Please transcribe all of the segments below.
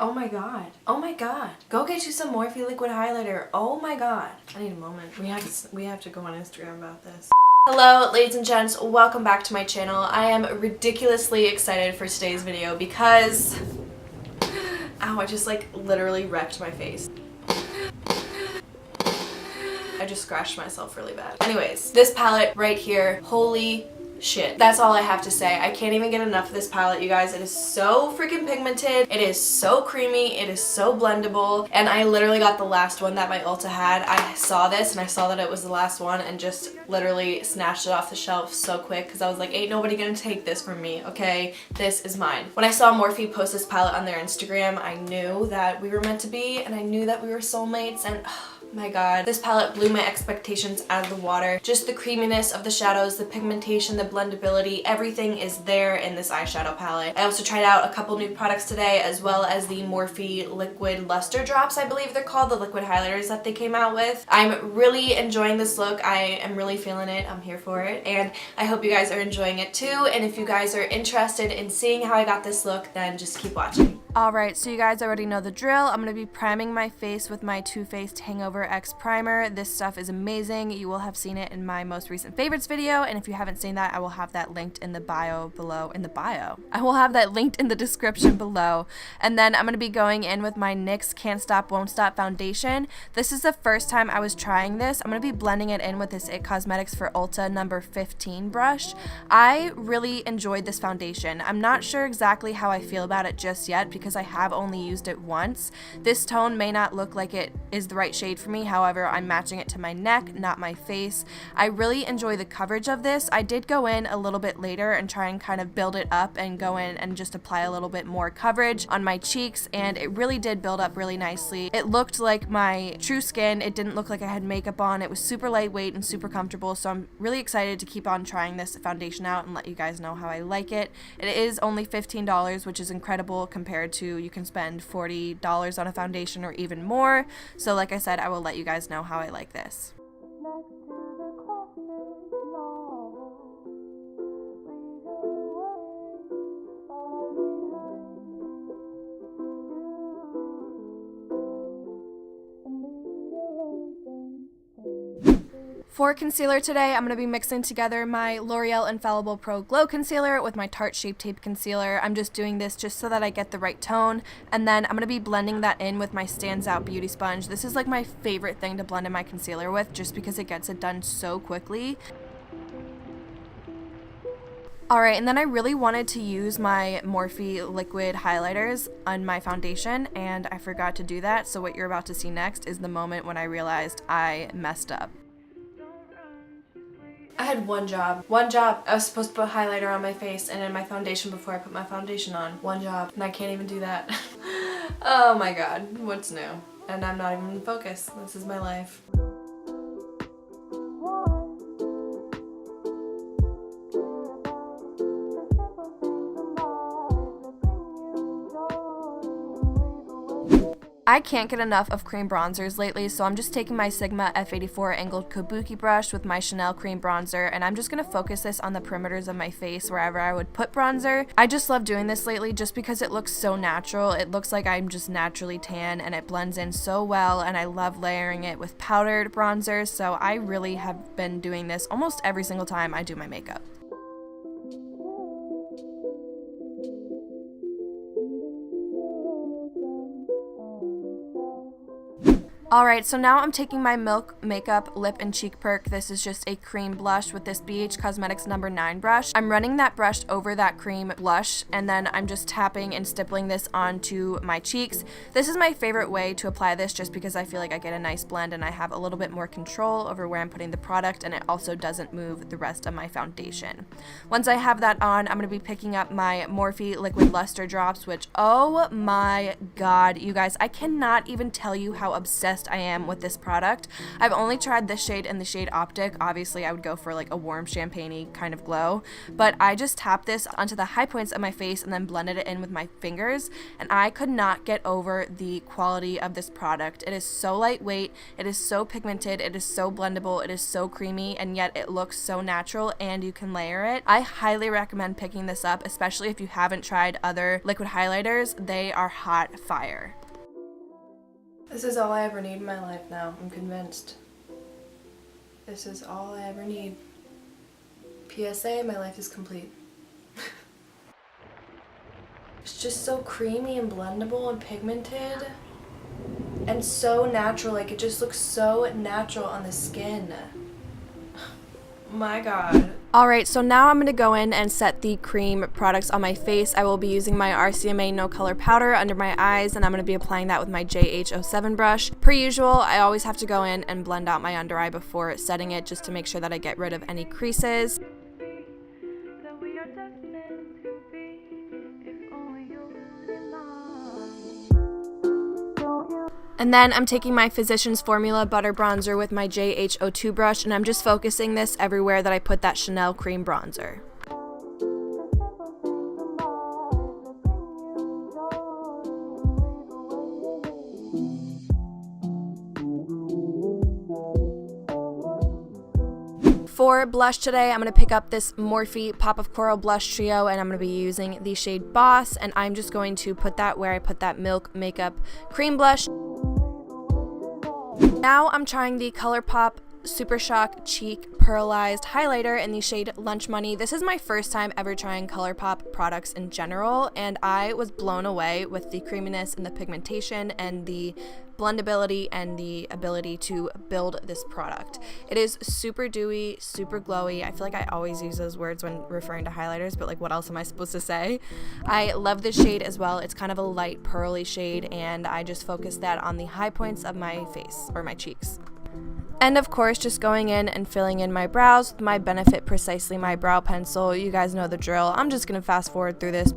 Oh my god. Oh my god. Go get you some Morphe liquid highlighter. Oh my god. I need a moment. We have to go on Instagram about this. Hello ladies and gents, welcome back to my channel. I am ridiculously excited for today's video because ow, I just like literally wrecked my face. I just scratched myself really bad. Anyways, this palette right here, holy shit. That's all I have to say. I can't even get enough of this palette, you guys. It is so freaking pigmented. It is so creamy. It is so blendable. And I literally got the last one that my Ulta had. I saw this and I saw that it was the last one and just literally snatched it off the shelf so quick because I was like, ain't nobody gonna take this from me, okay? This is mine. When I saw Morphe post this palette on their Instagram, I knew that we were meant to be and I knew that we were soulmates, and my god, this palette blew my expectations out of the water. Just the creaminess of the shadows, the pigmentation, the blendability, everything is there in this eyeshadow palette. I also tried out a couple new products today, as well as the Morphe liquid luster drops, I believe they're called, the liquid highlighters that they came out with. I'm really enjoying this look. I am really feeling it. I'm here for it, and I hope you guys are enjoying it too. And if you guys are interested in seeing how I got this look, then just keep watching. Alright, so you guys already know the drill. I'm going to be priming my face with my Too Faced HangoverX primer. This stuff is amazing. You will have seen it in my most recent favorites video, and if you haven't seen that, I will have that linked in the bio below. I will have that linked in the description below. And then I'm going to be going in with my NYX Can't Stop Won't Stop foundation. This is the first time I was trying this. I'm going to be blending it in with this IT Cosmetics for Ulta number 15 brush. I really enjoyed this foundation. I'm not sure exactly how I feel about it just yet because I have only used it once. This tone may not look like it is the right shade for me, however, I'm matching it to my neck, not my face. I really enjoy the coverage of this. I did go in a little bit later and try and kind of build it up and go in and just apply a little bit more coverage on my cheeks, and it really did build up really nicely. It looked like my true skin. It didn't look like I had makeup on. It was super lightweight and super comfortable, so I'm really excited to keep on trying this foundation out and let you guys know how I like it. It is only $15, which is incredible compared to you can spend $40 on a foundation or even more. So like I said, I will let you guys know how I like this. For concealer today, I'm going to be mixing together my L'Oreal Infallible Pro Glow Concealer with my Tarte Shape Tape Concealer. I'm just doing this just so that I get the right tone, and then I'm going to be blending that in with my StansOut Beauty Sponge. This is like my favorite thing to blend in my concealer with just because it gets it done so quickly. Alright, and then I really wanted to use my Morphe liquid highlighters on my foundation, and I forgot to do that, so what you're about to see next is the moment when I realized I messed up. I had one job. I was supposed to put highlighter on my face and in my foundation before I put my foundation on. One job. And I can't even do that. Oh my god. What's new? And I'm not even in focus. This is my life. I can't get enough of cream bronzers lately, so I'm just taking my Sigma F84 angled kabuki brush with my Chanel cream bronzer, and I'm just going to focus this on the perimeters of my face wherever I would put bronzer. I just love doing this lately just because it looks so natural. It looks like I'm just naturally tan and it blends in so well, and I love layering it with powdered bronzer, so I really have been doing this almost every single time I do my makeup. Alright, so now I'm taking my Milk Makeup Lip and Cheek Perk. This is just a cream blush with this BH Cosmetics number 9 brush. I'm running that brush over that cream blush, and then I'm just tapping and stippling this onto my cheeks. This is my favorite way to apply this just because I feel like I get a nice blend and I have a little bit more control over where I'm putting the product, and it also doesn't move the rest of my foundation. Once I have that on, I'm going to be picking up my Morphe Liquid Luster Drops, which, oh my god, you guys, I cannot even tell you how obsessed impressed I am with this product. I've only tried this shade in the shade Optic. Obviously, I would go for like a warm champagne-y kind of glow, but I just tapped this onto the high points of my face and then blended it in with my fingers, and I could not get over the quality of this product. It is so lightweight, it is so pigmented, it is so blendable, it is so creamy, and yet it looks so natural and you can layer it. I highly recommend picking this up, especially if you haven't tried other liquid highlighters. They are hot fire. This is all I ever need in my life now, I'm convinced. This is all I ever need. PSA, my life is complete. It's just so creamy and blendable and pigmented and so natural. Like, it just looks so natural on the skin. My god. Alright, so now I'm going to go in and set the cream products on my face. I will be using my RCMA No Color Powder under my eyes, and I'm going to be applying that with my JH07 brush. Per usual, I always have to go in and blend out my under eye before setting it, just to make sure that I get rid of any creases. And then I'm taking my Physicians Formula Butter Bronzer with my JH02 brush, and I'm just focusing this everywhere that I put that Chanel cream bronzer. For blush today, I'm going to pick up this Morphe Pop of Coral Blush Trio, and I'm going to be using the shade Boss, and I'm just going to put that where I put that Milk Makeup Cream Blush. Now I'm trying the Colourpop Super Shock Cheek Pearlized Highlighter in the shade Lunch Money. This is my first time ever trying Colourpop products in general, and I was blown away with the creaminess and the pigmentation and the blendability and the ability to build this product. It is super dewy, super glowy. I feel like I always use those words when referring to highlighters, but like, what else am I supposed to say? I love this shade as well. It's kind of a light pearly shade, and I just focused that on the high points of my face, or my cheeks. And of course, just going in and filling in my brows with my Benefit Precisely My Brow Pencil. You guys know the drill. I'm just going to fast forward through this.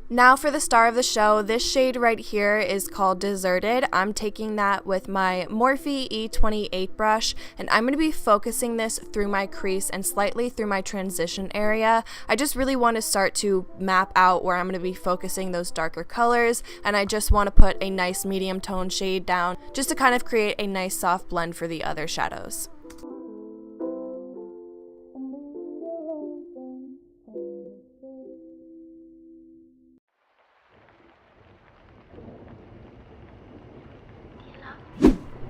Now for the star of the show, this shade right here is called Deserted. I'm taking that with my Morphe E28 brush, and I'm going to be focusing this through my crease and slightly through my transition area. I just really want to start to map out where I'm going to be focusing those darker colors, and I just want to put a nice medium tone shade down just to kind of create a nice soft blend for the other shadows.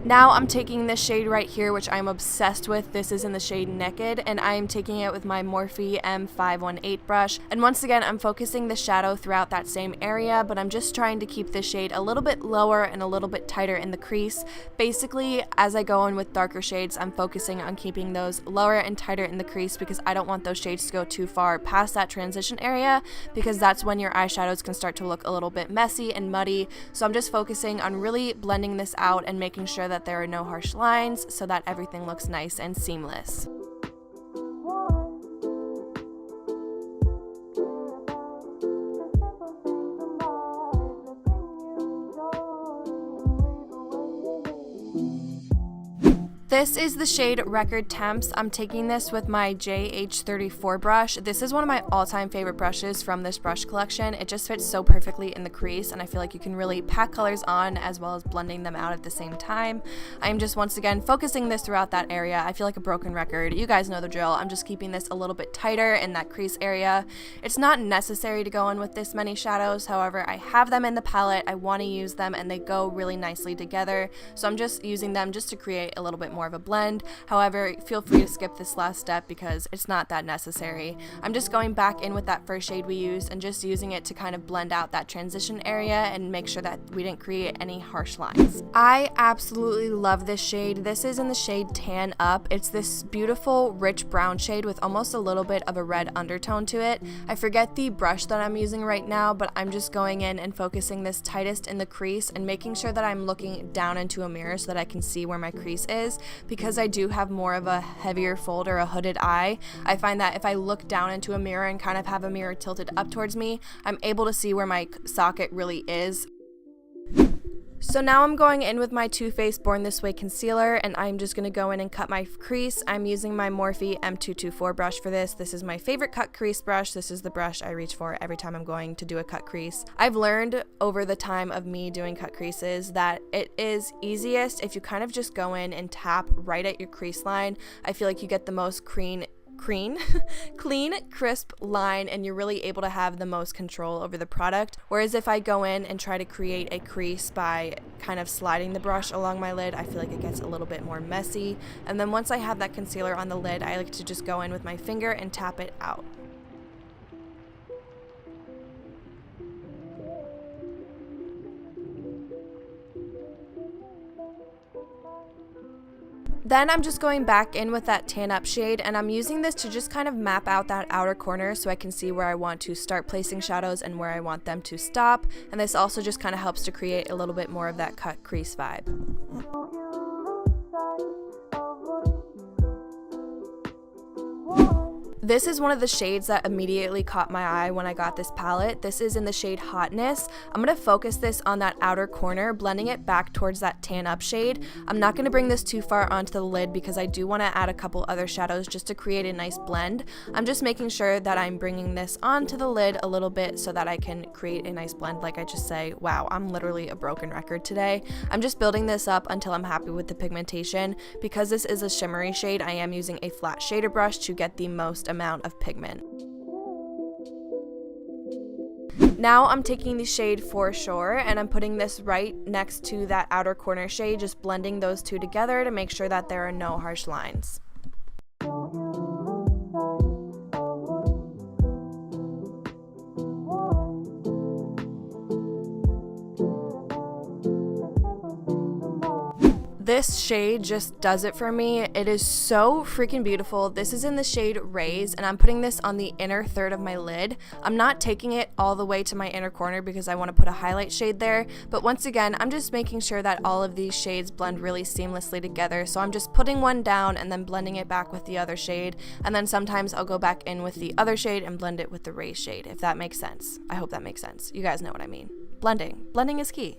Now I'm taking this shade right here, which I'm obsessed with. This is in the shade Naked, and I'm taking it with my Morphe M518 brush. And once again, I'm focusing the shadow throughout that same area, but I'm just trying to keep this shade a little bit lower and a little bit tighter in the crease. Basically, as I go in with darker shades, I'm focusing on keeping those lower and tighter in the crease because I don't want those shades to go too far past that transition area, because that's when your eyeshadows can start to look a little bit messy and muddy. So I'm just focusing on really blending this out and making sure that there are no harsh lines so that everything looks nice and seamless. This is the shade Record Temps. I'm taking this with my JH34 brush. This is one of my all-time favorite brushes from this brush collection. It just fits so perfectly in the crease, and I feel like you can really pack colors on as well as blending them out at the same time. I'm just once again focusing this throughout that area. I feel like a broken record. You guys know the drill. I'm just keeping this a little bit tighter in that crease area. It's not necessary to go in with this many shadows. However, I have them in the palette. I want to use them, and they go really nicely together. So I'm just using them just to create a little bit more of a blend. However, feel free to skip this last step because it's not that necessary. I'm just going back in with that first shade we used and just using it to kind of blend out that transition area and make sure that we didn't create any harsh lines. I absolutely love this shade. This is in the shade Tan Up. It's this beautiful rich brown shade with almost a little bit of a red undertone to it. I forget the brush that I'm using right now, but I'm just going in and focusing this tightest in the crease and making sure that I'm looking down into a mirror so that I can see where my crease is. because I do have more of a heavier fold or a hooded eye, I find that if I look down into a mirror and kind of have a mirror tilted up towards me, I'm able to see where my socket really is. So now I'm going in with my Too Faced Born This Way concealer, and I'm just going to go in and cut my crease. I'm using my Morphe M224 brush for this. This is my favorite cut crease brush. This is the brush I reach for every time I'm going to do a cut crease. I've learned over the time of me doing cut creases that it is easiest if you kind of just go in and tap right at your crease line. I feel like you get the most clean, crisp line, and you're really able to have the most control over the product. Whereas if I go in and try to create a crease by kind of sliding the brush along my lid, I feel like it gets a little bit more messy. And then once I have that concealer on the lid, I like to just go in with my finger and tap it out. Then I'm just going back in with that tan up shade, and I'm using this to just kind of map out that outer corner so I can see where I want to start placing shadows and where I want them to stop. And this also just kind of helps to create a little bit more of that cut crease vibe. This is one of the shades that immediately caught my eye when I got this palette. This is in the shade Hotness. I'm going to focus this on that outer corner, blending it back towards that tan up shade. I'm not going to bring this too far onto the lid because I do want to add a couple other shadows just to create a nice blend. I'm just making sure that I'm bringing this onto the lid a little bit so that I can create a nice blend. Like I just say, wow, I'm literally a broken record today. I'm just building this up until I'm happy with the pigmentation. Because this is a shimmery shade, I am using a flat shader brush to get the most amount of pigment. Now I'm taking the shade For Sure and I'm putting this right next to that outer corner shade, just blending those two together to make sure that there are no harsh lines. This shade just does it for me. It is so freaking beautiful. This is in the shade Raise, and I'm putting this on the inner third of my lid. I'm not taking it all the way to my inner corner because I want to put a highlight shade there, but once again, I'm just making sure that all of these shades blend really seamlessly together. So I'm just putting one down and then blending it back with the other shade, and then sometimes I'll go back in with the other shade and blend it with the Raise shade, if that makes sense. I hope that makes sense. You guys know what I mean. Blending. Blending is key.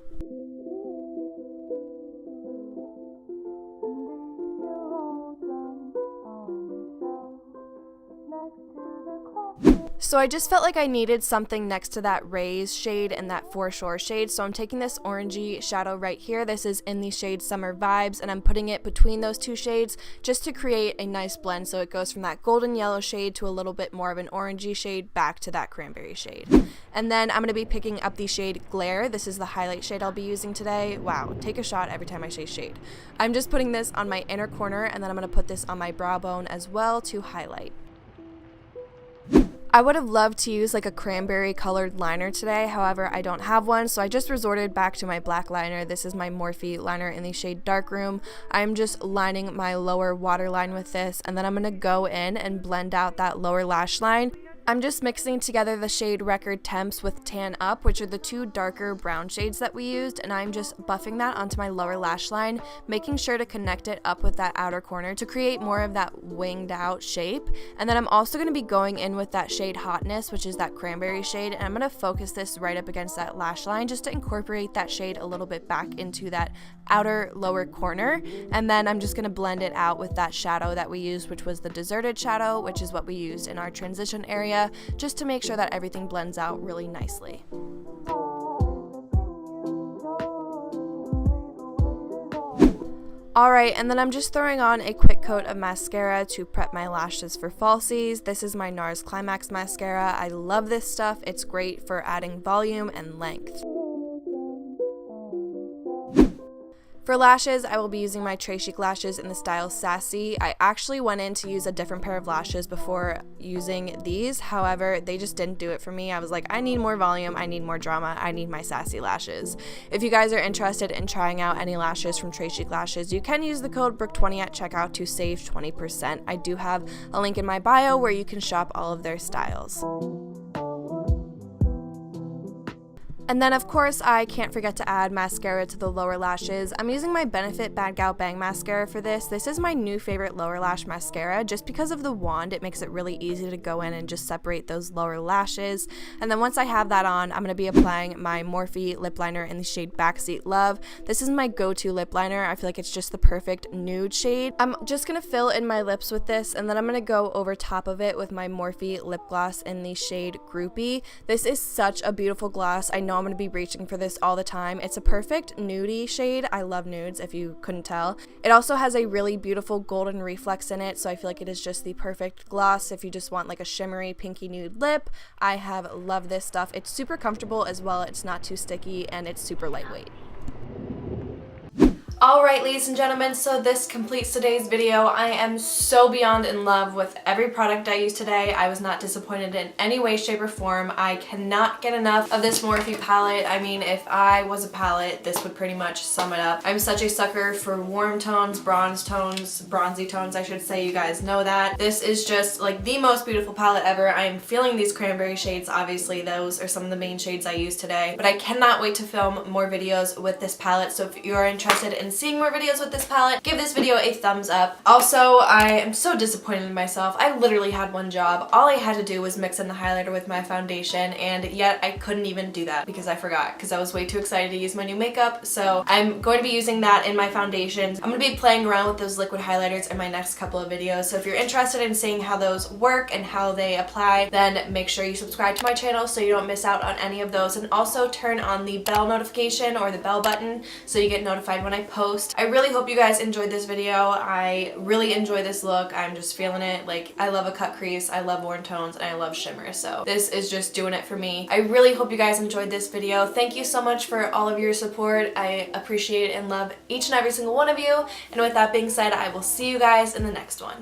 So I just felt like I needed something next to that Raise shade and that For Sure shade, so I'm taking this orangey shadow right here. This is in the shade Summer Vibes, and I'm putting it between those two shades just to create a nice blend, so it goes from that golden yellow shade to a little bit more of an orangey shade back to that cranberry shade. And then I'm going to be picking up the shade Glare. This is the highlight shade I'll be using today. Wow, take a shot every time I say shade. I'm just putting this on my inner corner, and then I'm going to put this on my brow bone as well to highlight. I would have loved to use like a cranberry colored liner today, however I don't have one, so I just resorted back to my black liner. This is my Morphe liner in the shade Dark Room. I'm just lining my lower waterline with this, and then I'm going to go in and blend out that lower lash line. I'm just mixing together the shade Record Temps with Tan Up, which are the two darker brown shades that we used, and I'm just buffing that onto my lower lash line, making sure to connect it up with that outer corner to create more of that winged out shape. And then I'm also going to be going in with that shade Hotness, which is that cranberry shade, and I'm going to focus this right up against that lash line just to incorporate that shade a little bit back into that outer lower corner. And then I'm just going to blend it out with that shadow that we used, which was the Deserted shadow, which is what we used in our transition area, just to make sure that everything blends out really nicely. Alright, and then I'm just throwing on a quick coat of mascara to prep my lashes for falsies. This is my NARS Climax mascara. I love this stuff. It's great for adding volume and length. For lashes, I will be using my Très Chic lashes in the style Sassy. I actually went in to use a different pair of lashes before using these. However, they just didn't do it for me. I was like, I need more volume, I need more drama, I need my Sassy lashes. If you guys are interested in trying out any lashes from Très Chic lashes, you can use the code BROOK20 at checkout to save 20%. I do have a link in my bio where you can shop all of their styles. And then of course I can't forget to add mascara to the lower lashes. I'm using my Benefit Bad Gal Bang mascara for this. This is my new favorite lower lash mascara just because of the wand. It makes it really easy to go in and just separate those lower lashes. And then once I have that on, I'm going to be applying my Morphe lip liner in the shade Backseat Love. This is my go-to lip liner. I feel like it's just the perfect nude shade. I'm just going to fill in my lips with this, and then I'm going to go over top of it with my Morphe lip gloss in the shade Groupie. This is such a beautiful gloss. I know I'm going to be reaching for this all the time. It's a perfect nudie shade. I love nudes if you couldn't tell. It also has a really beautiful golden reflex in it, so I feel like it is just the perfect gloss if you just want like a shimmery pinky nude lip. I have loved this stuff. It's super comfortable as well. It's not too sticky and it's super lightweight. Alright, ladies and gentlemen, so this completes today's video. I am so beyond in love with every product I used today. I was not disappointed in any way, shape, or form. I cannot get enough of this Morphe palette. I mean, if I was a palette, this would pretty much sum it up. I'm such a sucker for warm tones, bronzy tones, I should say. You guys know that. This is just like the most beautiful palette ever. I am feeling these cranberry shades. Obviously, those are some of the main shades I use today, but I cannot wait to film more videos with this palette. So if you're interested in seeing more videos with this palette, give this video a thumbs up. Also, I am so disappointed in myself. I literally had one job. All I had to do was mix in the highlighter with my foundation, and yet I couldn't even do that because I forgot, because I was way too excited to use my new makeup. So I'm going to be using that in my foundations. I'm going to be playing around with those liquid highlighters in my next couple of videos. So if you're interested in seeing how those work and how they apply, then make sure you subscribe to my channel so you don't miss out on any of those, and also turn on the bell notification or the bell button so you get notified when I post. I really hope you guys enjoyed this video. I really enjoy this look. I'm just feeling it. Like, I love a cut crease, I love warm tones, and I love shimmer. So this is just doing it for me. I really hope you guys enjoyed this video. Thank you so much for all of your support. I appreciate and love each and every single one of you. And with that being said, I will see you guys in the next one.